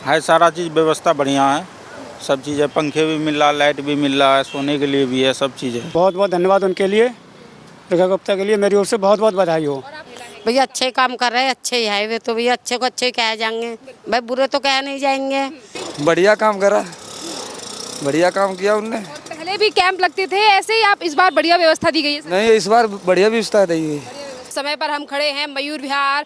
है सारा चीज़ व्यवस्था बढ़िया है, सब चीज़ है, पंखे भी मिल रहा, लाइट भी मिल रहा है, सोने के लिए भी है, सब चीज़ है। बहुत बहुत धन्यवाद उनके लिए, रेखा गुप्ता के लिए मेरी ओर से बहुत बहुत बधाई हो। भैया अच्छे काम कर रहे हैं, अच्छे ही है वे तो भैया, अच्छे को अच्छे कहे जाएंगे भाई, बुरे तो कह नहीं जाएंगे। बढ़िया काम करा, बढ़िया काम किया उनने। और पहले भी कैंप लगते थे ऐसे ही, आप इस बार बढ़िया व्यवस्था दी गई है? नहीं, इस बार बढ़िया व्यवस्था दी गई। समय पर हम खड़े हैं मयूर विहार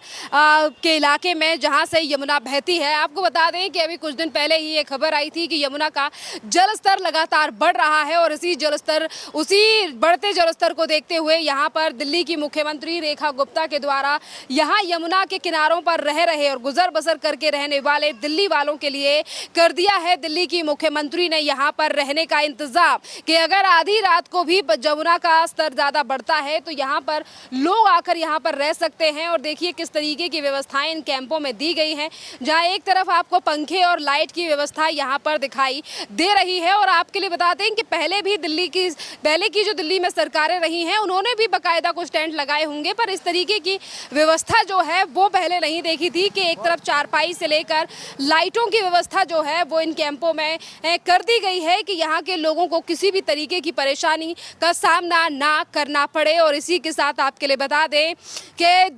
के इलाके में, जहां से यमुना बहती है। आपको बता दें कि अभी कुछ दिन पहले ही ये खबर आई थी कि यमुना का जलस्तर लगातार बढ़ रहा है और उसी बढ़ते जलस्तर को देखते हुए यहाँ पर दिल्ली की मुख्यमंत्री रेखा गुप्ता के द्वारा यहाँ यमुना के किनारों पर रह रहे और गुजर बसर करके रहने वाले दिल्ली वालों के लिए कर दिया है दिल्ली की मुख्यमंत्री ने यहाँ पर रहने का इंतजाम, कि अगर आधी रात को भी यमुना का स्तर ज़्यादा बढ़ता है तो यहाँ पर लोग आकर यहाँ पर रह सकते हैं। और देखिए किस तरीके की व्यवस्थाएं इन कैंपों में दी गई हैं, जहां एक तरफ आपको पंखे और लाइट की व्यवस्था यहाँ पर दिखाई दे रही है। और आपके लिए बता दें कि पहले की जो दिल्ली में सरकारें रही हैं उन्होंने भी बाकायदा कुछ टेंट लगाए होंगे, पर इस तरीके की व्यवस्था जो है वो पहले नहीं देखी थी कि एक तरफ चारपाई से लेकर लाइटों की व्यवस्था जो है वो इन कैंपों में कर दी गई है कि यहाँ के लोगों को किसी भी तरीके की परेशानी का सामना ना करना पड़े। और इसी के साथ आपके लिए बता दें कि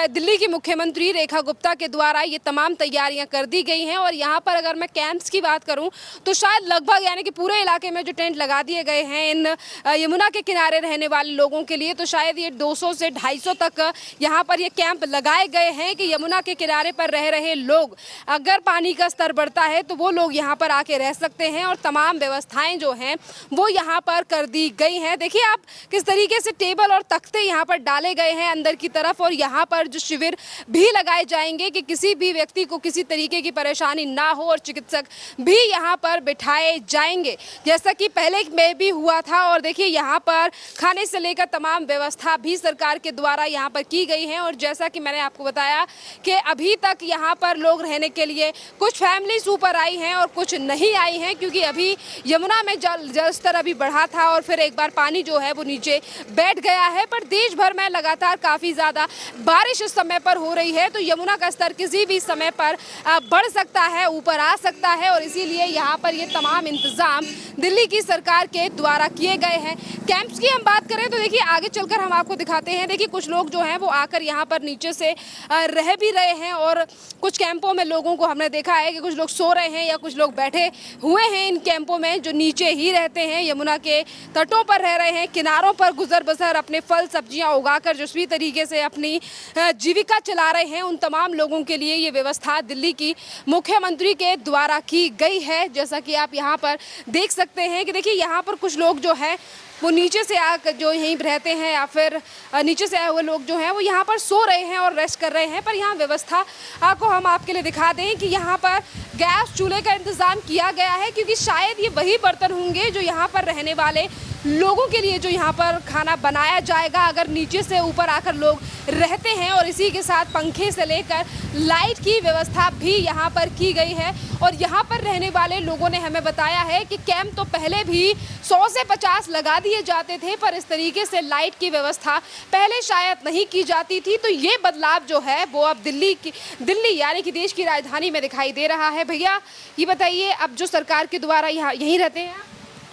दिल्ली की मुख्यमंत्री रेखा गुप्ता के द्वारा ये तमाम तैयारियां कर दी गई हैं। और यहाँ पर अगर मैं कैंप्स की बात करूं तो शायद लगभग यानी कि पूरे इलाके में जो टेंट लगा दिए गए हैं इन यमुना के किनारे रहने वाले लोगों के लिए, तो शायद ये 200 से 250 तक यहाँ पर ये कैंप लगाए गए हैं कि यमुना के किनारे पर रह रहे लोग, अगर पानी का स्तर बढ़ता है तो वो लोग यहाँ पर आके रह सकते हैं। और तमाम व्यवस्थाएं जो हैं वो यहाँ पर कर दी गई हैं। देखिए आप किस तरीके से टेबल और तख्ते यहाँ पर डाले गए हैं अंदर की तरफ, और यहाँ पर जो शिविर भी लगाए जाएंगे कि किसी भी व्यक्ति को किसी तरीके की परेशानी ना हो, और चिकित्सक भी यहाँ पर बिठाए जाएंगे जैसा कि पहले में भी हुआ था। और देखिए यहाँ पर खाने से लेकर तमाम व्यवस्था भी सरकार के द्वारा यहाँ पर की गई है। और जैसा कि मैंने आपको बताया कि अभी तक यहाँ पर लोग रहने के लिए कुछ फैमिलीज ऊपर आई हैं और कुछ नहीं आई हैं, क्योंकि अभी यमुना में जलस्तर अभी बढ़ा था और फिर एक बार पानी जो है वो नीचे बैठ गया है। पर देश भर में लगातार काफ़ी ज़्यादा बारिश इस समय पर हो रही है, तो यमुना का स्तर किसी भी समय पर बढ़ सकता है, ऊपर आ सकता है। और इसीलिए यहाँ पर ये तमाम इंतज़ाम दिल्ली की सरकार के द्वारा किए गए हैं। कैंप्स की हम बात करें तो देखिए आगे चलकर हम आपको दिखाते हैं। देखिए कुछ लोग जो हैं वो आकर यहाँ पर नीचे से रह भी रहे हैं, और कुछ कैंपों में लोगों को हमने देखा है कि कुछ लोग सो रहे हैं या कुछ लोग बैठे हुए हैं इन कैंपों में, जो नीचे ही रहते हैं, यमुना के तटों पर रह रहे हैं, किनारों पर गुजर बसर अपने फल सब्जियां उगाकर जो इसी तरीके से अपनी जीविका चला रहे हैं। उन तमाम लोगों के लिए ये व्यवस्था दिल्ली की मुख्यमंत्री के द्वारा की गई है। जैसा कि आप यहाँ पर देख सकते हैं कि देखिए यहाँ पर कुछ लोग जो है वो नीचे से आकर जो यहीं रहते हैं या फिर नीचे से आए हुए लोग जो हैं वो यहाँ पर सो रहे हैं और रेस्ट कर रहे हैं। पर यहाँ व्यवस्था को हम आपके लिए दिखा दें कि यहाँ पर गैस चूल्हे का इंतज़ाम किया गया है, क्योंकि शायद ये वही बर्तन होंगे जो यहाँ पर रहने वाले लोगों के लिए जो यहाँ पर खाना बनाया जाएगा अगर नीचे से ऊपर आकर लोग रहते हैं। और इसी के साथ पंखे से लेकर लाइट की व्यवस्था भी यहाँ पर की गई है। और यहाँ पर रहने वाले लोगों ने हमें बताया है कि कैंप तो पहले भी 100 से 50 लगा दिए जाते थे, पर इस तरीके से लाइट की व्यवस्था पहले शायद नहीं की जाती थी। तो ये बदलाव जो है वो अब दिल्ली यानी कि देश की राजधानी में दिखाई दे रहा है। भैया ये बताइए, अब जो सरकार के द्वारा यहाँ यहीं रहते हैं,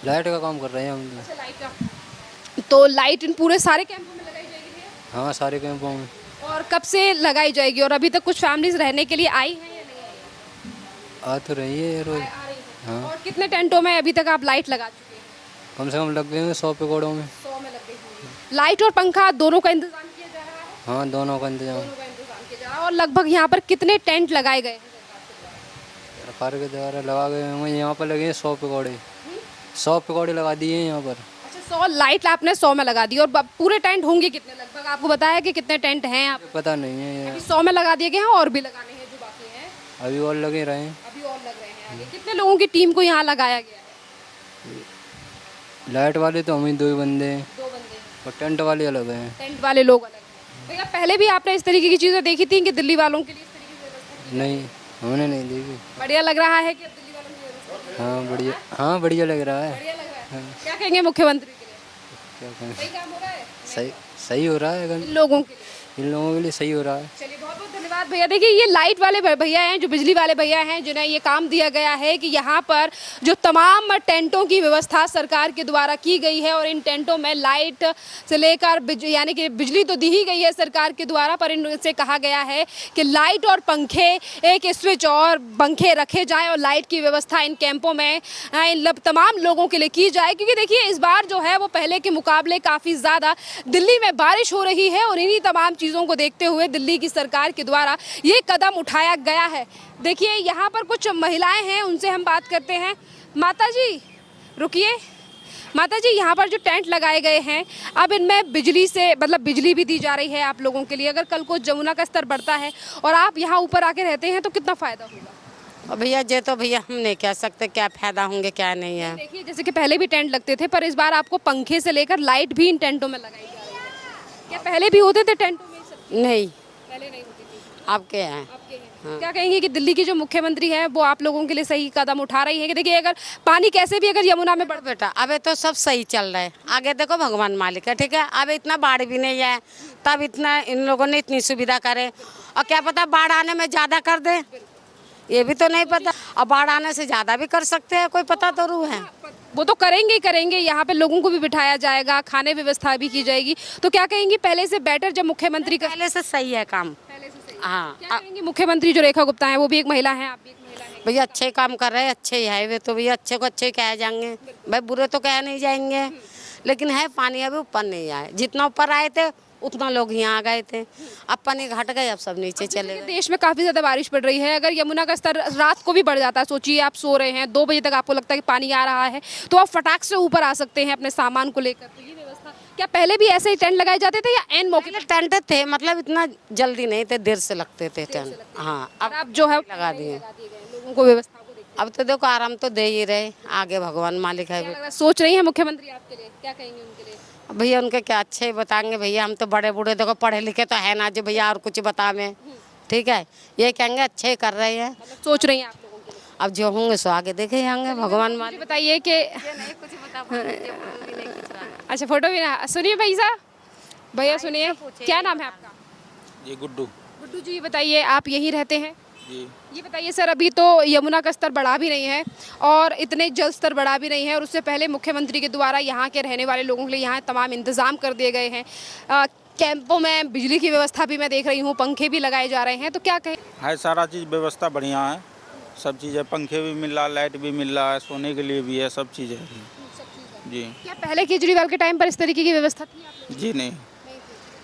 लाइट का काम कर रहे हैं हम। अच्छा, लाइट का, तो लाइट इन पूरे सारे कैंपों में लगाई जाएगी? हाँ, सारे कैंपों में। और कब से लगाई जाएगी? और अभी तक कुछ फैमिलीज रहने के लिए आई हैं या नहीं आई? आ तो रही है रोज। हाँ। और कितने टेंटों में अभी तक आप लाइट लगा चुके हैं? कम से कम लग गए हैं 100 पकौड़ों में। 100 में लग गई होंगी। लाइट और पंखा दोनों का इंतजाम किया जा रहा है? हाँ, दोनों का इंतजाम किया जा रहा है। और लगभग यहाँ पर कितने टेंट लगाए गए हैं? सरकार के द्वारा लगा गए होंगे, यहाँ पर लगे हैं 100 पकौड़े। 100 पकौड़े लगा दिए हैं यहाँ पर। अच्छा, 100 लाइट आपने 100 में लगा दी। और पूरे टेंट होंगे कितने लगभग? आपको बताया कि कितने टेंट हैं? आप पता नहीं है। अभी 100 में लगा दिए गए हैं और भी लगाने हैं जो बाकी हैं? अभी और लगे रहे हैं। अभी और लग रहे हैं आगे। कितने लोगों की टीम को यहाँ लगाया गया है? लाइट वाले तो हम ही 2 बंदे हैं। 2 बंदे। और टेंट वाले अलग हैं। टेंट वाले लोग अलग हैं। भैया पहले भी आपने इस तरीके की चीज़ें देखी थी कि दिल्ली वालों के लिए इस तरीके की व्यवस्था? नहीं, हमने नहीं देखी। बढ़िया लग रहा है कि अब दिल्ली वालों की व्यवस्था? हाँ बढ़िया, हाँ बढ़िया लग रहा है। बढ़िया लग रहा है। क्या कहेंगे मुख्यमंत्री के लिए? क्या कहें, सही काम हो रहा है? सही हो रहा है। इन लोगों के लिए? इन लोगों के लिए सही हो रहा है। चलिए बहुत बहुत धन्यवाद। धन्यवाद भैया। देखिए ये लाइट वाले भैया हैं, जो बिजली वाले भैया हैं, जिन्हें ये काम दिया गया है कि यहाँ पर जो तमाम टेंटों की व्यवस्था सरकार के द्वारा की गई है और इन टेंटों में लाइट से लेकर यानी कि बिजली तो दी ही गई है सरकार के द्वारा, पर इनसे कहा गया है कि लाइट और पंखे, एक स्विच और पंखे रखे जाएं और लाइट की व्यवस्था इन कैंपों में इन तमाम लोगों के लिए की जाए। क्योंकि देखिए इस बार जो है वो पहले के मुकाबले काफ़ी ज़्यादा दिल्ली में बारिश हो रही है और इन्हीं तमाम चीज़ों को देखते हुए दिल्ली की सरकार के द्वारा ये कदम उठाया गया है। देखिए यहाँ पर कुछ महिलाएं हैं, उनसे हम बात करते हैं। माता जी रुकिए, माता जी यहाँ पर जो टेंट लगाए गए हैं अब इनमें बिजली से मतलब बिजली भी दी जा रही है आप लोगों के लिए। अगर कल को जमुना का स्तर बढ़ता है और आप यहाँ ऊपर आके रहते हैं तो कितना फ़ायदा होगा? और भैया ये तो भैया हम नहीं कह सकते क्या फ़ायदा होंगे क्या नहीं है। देखिए जैसे कि पहले भी टेंट लगते थे, पर इस बार आपको पंखे से लेकर लाइट भी इन टेंटों में लगाई जा रही है। क्या पहले भी होते थे टेंटों में? नहीं, पहले नहीं होती थी, आपके हैं। आपके हैं। क्या कहेंगे कि दिल्ली की जो मुख्यमंत्री है वो आप लोगों के लिए सही कदम उठा रही है? कि देखिए अगर पानी कैसे भी अगर यमुना में बढ़ बेटा अबे तो सब सही चल रहा है, आगे देखो भगवान मालिक है, ठीक है। अब इतना बाढ़ भी नहीं है, तब इतना इन लोगों ने इतनी सुविधा करे, और क्या पता बाढ़ आने में ज़्यादा कर दे, ये भी तो नहीं पता। अब बाढ़ आने से ज़्यादा भी कर सकते हैं, कोई पता तो रू है। वो तो करेंगे ही करेंगे, यहाँ पे लोगों को भी बिठाया जाएगा, खाने व्यवस्था भी की जाएगी। तो क्या कहेंगी पहले से बेटर जब मुख्यमंत्री का पहले से सही है काम। पहले से सही। हाँ क्या कहेंगी मुख्यमंत्री जो रेखा गुप्ता है, वो भी एक महिला है, आप भी एक महिला है। भैया अच्छे काम कर रहे हैं, अच्छे ही है वे तो भैया, अच्छे को अच्छे ही कहे जाएंगे भाई, बुरे तो कहे नहीं जाएंगे। लेकिन है पानी अभी ऊपर नहीं आए, जितना ऊपर आए थे उतना लोग यहाँ आ गए थे, अब पानी घट गए, अब सब नीचे चले गए। देश में काफी ज्यादा बारिश पड़ रही है, अगर यमुना का स्तर रात को भी बढ़ जाता है, सोचिए आप सो रहे हैं 2 बजे तक आपको लगता है कि पानी आ रहा है, तो आप फटाक से ऊपर आ सकते हैं अपने सामान को लेकर। तो ये व्यवस्था क्या पहले भी ऐसे ही टेंट लगाए जाते थे या एन मौके पहले टेंट थे, मतलब इतना जल्दी नहीं थे, देर से लगते थे टेंट। हाँ अब जो है लगा दिए लोगों को व्यवस्था को देखते अब तो देखो आराम तो दे ही रहे, आगे भगवान मालिक है। हैं। लग रहा है सोच रही है मुख्यमंत्री आपके लिए, क्या कहेंगे उनके लिए? भैया उनके क्या अच्छे ही बताएंगे भैया, हम तो बड़े बूढ़े देखो पढ़े लिखे तो है ना जो भैया और कुछ बतावे, ठीक है। ये कहेंगे अच्छे ही कर रहे हैं, मतलब सोच रही हैं आप लोगों के लिए। अब जो होंगे सो आगे देखे जाएंगे भगवान मुझे मालिक। बताइए कि अच्छा फोटो भी ना सुनिए भाई साहब, भैया सुनिए, क्या नाम है आपका? जी गुड्डू। गुड्डू जी बताइए आप यहीं रहते हैं? जी ये बताइए सर, अभी तो यमुना का स्तर बढ़ा भी नहीं है और इतने जल स्तर बढ़ा भी नहीं है, और उससे पहले मुख्यमंत्री के द्वारा यहाँ के रहने वाले लोगों के लिए यहाँ तमाम इंतजाम कर दिए गए हैं। कैंपों में बिजली की व्यवस्था भी मैं देख रही हूँ, पंखे भी लगाए जा रहे हैं, तो क्या कहें? है सारा चीज़ व्यवस्था बढ़िया है, सब चीज़ है, पंखे भी मिल रहा, लाइट भी मिल रहा है, सोने के लिए भी है, सब चीज़ है जी। क्या पहले केजरीवाल के टाइम पर इस तरीके की व्यवस्था थी आप लोगों जी नहीं। की?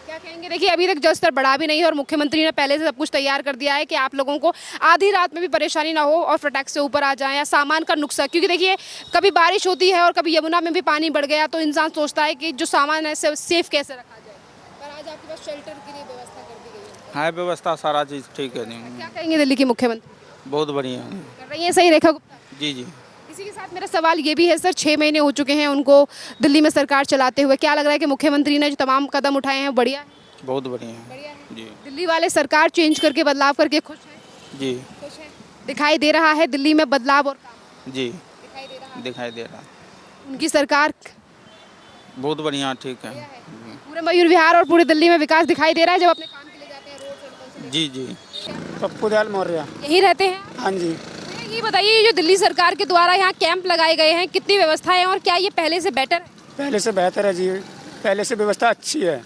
क्या कहेंगे? देखिए अभी तक जल स्तर बढ़ा भी नहीं है और मुख्यमंत्री ने पहले से सब कुछ तैयार कर दिया है कि आप लोगों को आधी रात में भी परेशानी ना हो और फटाक से ऊपर आ जाएं, या सामान का नुकसान, क्योंकि देखिए कभी बारिश होती है और कभी यमुना में भी पानी बढ़ गया तो इंसान सोचता है कि जो सामान है सेफ कैसे रखा जाए, पर आज आपके पास शेल्टर के लिए व्यवस्था कर दी गई है। है व्यवस्था सारा चीज़ ठीक है जी, क्या कहेंगे दिल्ली की मुख्यमंत्री? बहुत बढ़िया है। कर रही है सही रेखा गुप्ता? जी जी। इसी के साथ मेरा सवाल ये भी है सर, 6 महीने हो चुके हैं उनको दिल्ली में सरकार चलाते हुए, क्या लग रहा है कि मुख्यमंत्री ने जो तमाम कदम उठाए हैं बढ़िया है? बहुत बढ़िया है बढ़िया है। जी। दिल्ली वाले सरकार चेंज करके बदलाव करके खुश हैं? जी खुश हैं? दिखाई दे रहा है दिल्ली में बदलाव और काम जी दिखाई दे रहा है? दिखाई दे रहा है, उनकी सरकार बहुत बढ़िया ठीक है। पूरे मयूर विहार और पूरी दिल्ली में विकास दिखाई दे रहा है जब अपने काम के लिए जाते हैं रोड सड़कों से? जी जी। पप्पू दयाल मौर्य। यहीं रहते हैं? हाँ जी। भैया, ये बताइए ये जो दिल्ली सरकार के द्वारा यहाँ कैंप लगाए गए हैं, कितनी व्यवस्था है और क्या ये पहले से बेटर है? पहले से बेहतर है जी, पहले से व्यवस्था अच्छी है।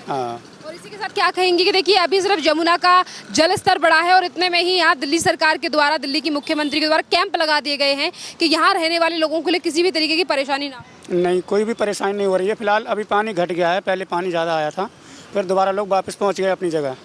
हाँ। और इसी के साथ क्या कहेंगे कि देखिए अभी सिर्फ यमुना का जल स्तर बढ़ा है और इतने में ही यहाँ दिल्ली सरकार के द्वारा, दिल्ली की मुख्यमंत्री के द्वारा कैंप लगा दिए गए हैं कि यहाँ रहने वाले लोगों के लिए किसी भी तरीके की परेशानी ना हो। नहीं, कोई भी परेशानी नहीं हो रही है फिलहाल। अभी पानी घट गया है, पहले पानी ज़्यादा आया था, फिर दोबारा लोग वापस पहुँच गए अपनी जगह,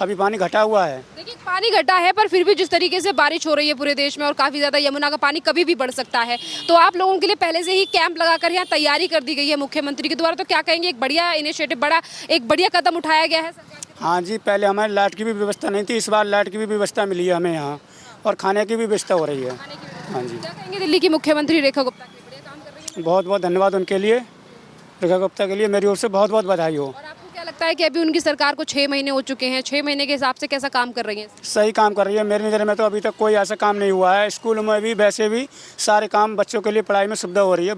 अभी पानी घटा हुआ है। देखिए पानी घटा है, पर फिर भी जिस तरीके से बारिश हो रही है पूरे देश में और काफ़ी ज़्यादा, यमुना का पानी कभी भी बढ़ सकता है, तो आप लोगों के लिए पहले से ही कैंप लगाकर यहाँ तैयारी कर दी गई है मुख्यमंत्री के द्वारा, तो क्या कहेंगे एक बढ़िया इनिशिएटिव, एक बढ़िया कदम उठाया गया है सरकार की? हाँ जी, पहले हमारे लाइट की भी व्यवस्था नहीं थी, इस बार लाइट की भी व्यवस्था मिली है हमें यहाँ, और खाने की भी व्यवस्था हो रही है। हाँ जी। क्या कहेंगे दिल्ली की मुख्यमंत्री रेखा गुप्ता के बढ़िया काम कर रही है? बहुत बहुत धन्यवाद उनके लिए, रेखा गुप्ता के लिए मेरी ओर से बहुत बहुत बधाई हो। और आपको क्या लगता है कि अभी उनकी सरकार को 6 महीने हो चुके हैं, 6 महीने के हिसाब से कैसा काम कर रही है? सही काम कर रही है, मेरी नज़र में तो अभी तक कोई ऐसा काम नहीं हुआ है। स्कूल में भी वैसे भी सारे काम, बच्चों के लिए पढ़ाई में सुविधा हो रही है।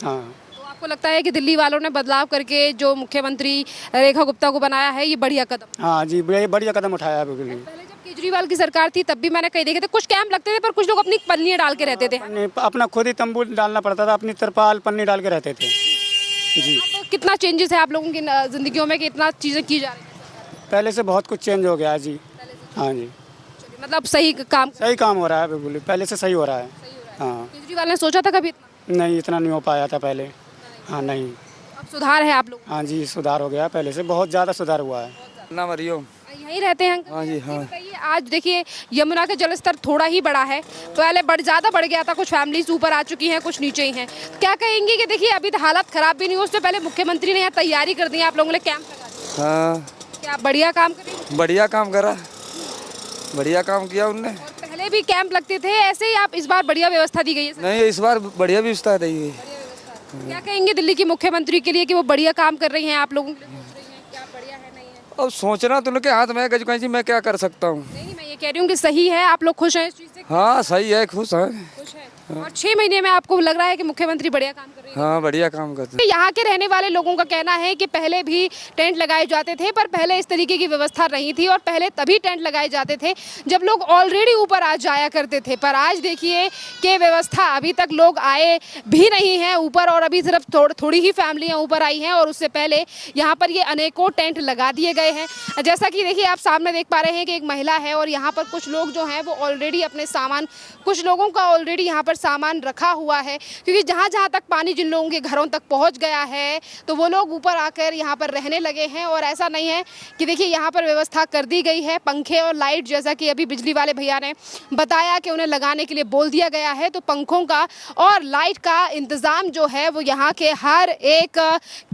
हाँ। तो आप आपको लगता है कि दिल्ली वालों ने बदलाव करके जो मुख्यमंत्री रेखा गुप्ता को बनाया है ये बढ़िया कदम? हाँ जी, बढ़िया कदम उठाया है बिल्कुल ही। पहले जब केजरीवाल की सरकार थी तब भी मैंने कई देखे थे, कुछ कैंप लगते थे पर कुछ लोग अपनी पन्नियां डाल के रहते थे। अपना खुद ही तंबू डालना पड़ता था, अपनी तिरपाल पन्नी डाल के रहते थे जी। अब कितना चेंजेस है आप लोगों की जिंदगियों में कि इतना चीज़ें की जा रही है? पहले से बहुत कुछ चेंज हो गया है जी। हाँ जी, मतलब सही काम सही काम हो रहा है बिल्कुल, पहले से सही हो रहा है। हाँ, केजरीवाल ने सोचा था कभी इतना? नहीं इतना नहीं हो पाया था पहले। हाँ नहीं, अब सुधार है आप लोग? हाँ जी सुधार हो गया, पहले से बहुत ज़्यादा सुधार हुआ है। ना मरियो। यहीं रहते हैं अंकल? हाँ जी, हाँ। बताइए, आज देखिए यमुना का जलस्तर थोड़ा ही बढ़ा है, पहले ज़्यादा बढ़ गया था, कुछ फैमिलीज ऊपर आ चुकी हैं, कुछ नीचे ही हैं। क्या कहेंगे कि देखिए अभी तो हालत खराब भी नहीं हो, उससे पहले मुख्यमंत्री ने यहाँ तैयारी कर दी है, आप लोगों ने कैंप लगा दिया। हाँ, क्या बढ़िया काम करें? बढ़िया काम करा, बढ़िया काम किया उनने। और पहले भी कैंप लगते थे ऐसे ही, आप इस बार बढ़िया व्यवस्था दी गई है? नहीं, इस बार बढ़िया व्यवस्था रही है। क्या कहेंगे दिल्ली की मुख्यमंत्री के लिए कि वो बढ़िया काम कर रही हैं, आप लोगों के लिए सोच रही हैं, क्या बढ़िया है नहीं है? अब सोचना तो उनके हाथ में है, गजकाई जी मैं क्या कर सकता हूँ। नहीं, मैं ये कह रही हूँ कि सही है, आप लोग खुश हैं इस चीज़ से? हाँ सही है, खुश है। खुश है। और 6 महीने में आपको लग रहा है कि मुख्यमंत्री बढ़िया काम कर रही है? हाँ बढ़िया काम करते। यहाँ के रहने वाले लोगों का कहना है कि पहले भी टेंट लगाए जाते थे, पर पहले इस तरीके की व्यवस्था नहीं थी और पहले तभी टेंट लगाए जाते थे जब लोग ऑलरेडी ऊपर आ जाया करते थे। पर आज देखिए कि व्यवस्था अभी तक लोग आए भी नहीं हैं ऊपर, और अभी सिर्फ थोड़ी ही फैमिलियाँ ऊपर आई हैं, और उससे पहले यहाँ पर ये अनेकों टेंट लगा दिए गए हैं। जैसा कि देखिए आप सामने देख पा रहे हैं कि एक महिला है और यहाँ पर कुछ लोग जो हैं वो ऑलरेडी अपने सामान, कुछ लोगों का ऑलरेडी यहाँ पर सामान रखा हुआ है, क्योंकि जहाँ जहाँ तक पानी जिन लोगों के घरों तक पहुँच गया है तो वो लोग ऊपर आकर यहाँ पर रहने लगे हैं। और ऐसा नहीं है कि देखिए यहाँ पर व्यवस्था कर दी गई है, पंखे और लाइट, जैसा कि अभी बिजली वाले भैया ने बताया कि उन्हें लगाने के लिए बोल दिया गया है, तो पंखों का और लाइट का इंतज़ाम जो है वो यहाँ के हर एक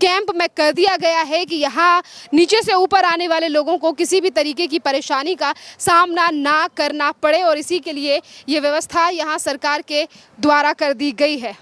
कैंप में कर दिया गया है कि यहाँ नीचे से ऊपर आने वाले लोगों को किसी भी तरीके की परेशानी का सामना ना करना पड़े, और इसी के लिए ये व्यवस्था यहाँ सरकार के द्वारा कर दी गई है।